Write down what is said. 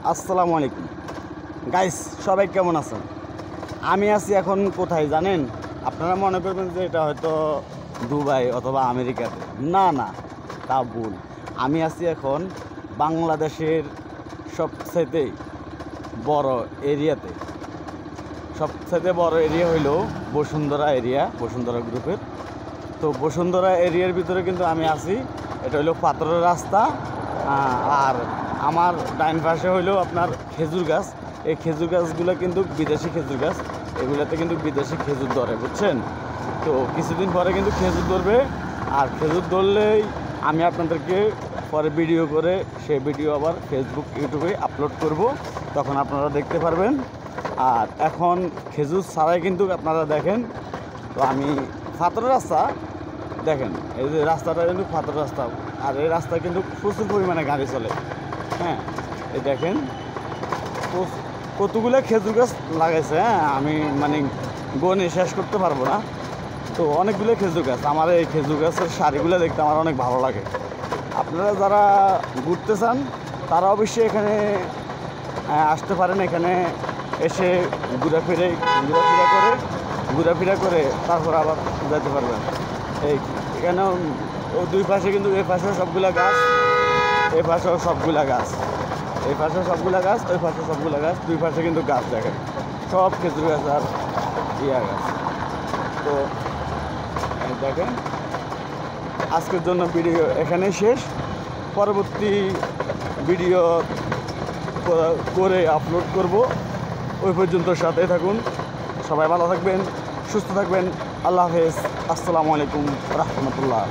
আসসালামু আলাইকুম গাইস, সবাই কেমন আছেন? আমি আছি এখন কোথায় জানেন? আপনারা মনে করবেন যে এটা হয়তো দুবাই অথবা আমেরিকাতে। না না, তা ভুল। আমি আছি এখন বাংলাদেশের সবচেয়ে বড় এরিয়াতে। সবচেয়ে বড় এরিয়া হইল বসুন্ধরা এরিয়া, বসুন্ধরা গ্রুপের। তো বসুন্ধরা এরিয়ার ভিতরে কিন্তু আমি আছি। এটা হইলো পাথরের রাস্তা, আর আমার ডাইন পাশে হইলো আপনার খেজুর গাছ। এই খেজুর গাছগুলো কিন্তু বিদেশি খেজুর গাছ, এগুলোতে কিন্তু বিদেশি খেজুর ধরে, বুঝছেন? তো কিছুদিন পরে কিন্তু খেজুর ধরবে, আর খেজুর ধরলেই আমি আপনাদেরকে পরে ভিডিও করে সেই ভিডিও আবার ফেসবুক ইউটিউবে আপলোড করব, তখন আপনারা দেখতে পারবেন। আর এখন খেজুর ছাড়াই কিন্তু আপনারা দেখেন, তো আমি পাথরের রাস্তা দেখেন, এই যে রাস্তাটা কিন্তু পাথর রাস্তা, আর এই রাস্তায় কিন্তু প্রচুর পরিমাণে গাড়ি চলে। হ্যাঁ, এই দেখেন কতগুলো খেজুর গাছ লাগাইছে। হ্যাঁ, আমি মানে গনে শেষ করতে পারবো না, তো অনেকগুলো খেজুর গাছ। আমার এই খেজুর গাছের সারিগুলো দেখতে আমার অনেক ভালো লাগে। আপনারা যারা ঘুরতে চান তারা অবশ্যই এখানে আসতে পারেন। এখানে এসে ঘোরাফেরা করে তারপর আবার যেতে পারবেন। এখানেও দুই পাশে কিন্তু, এই পাশেও সবগুলা গাছ, এই পাশেও সবগুলা গাছ, এই পাশে সবগুলা গাছ, ওই পাশে সবগুলা গাছ, দুই পাশে কিন্তু গাছ দেখেন, সব খেজুর গাছ আর গাছ। তো দেখেন, আজকের জন্য ভিডিও এখানেই শেষ। পরবর্তী ভিডিও করে আপলোড করব, ওই পর্যন্ত সাথে থাকুন। সবাই ভালো থাকবেন, সুস্থ থাকবেন। আল্লাহ হাফেজ। আসসালামু আলাইকুম রহমতুল্লাহ।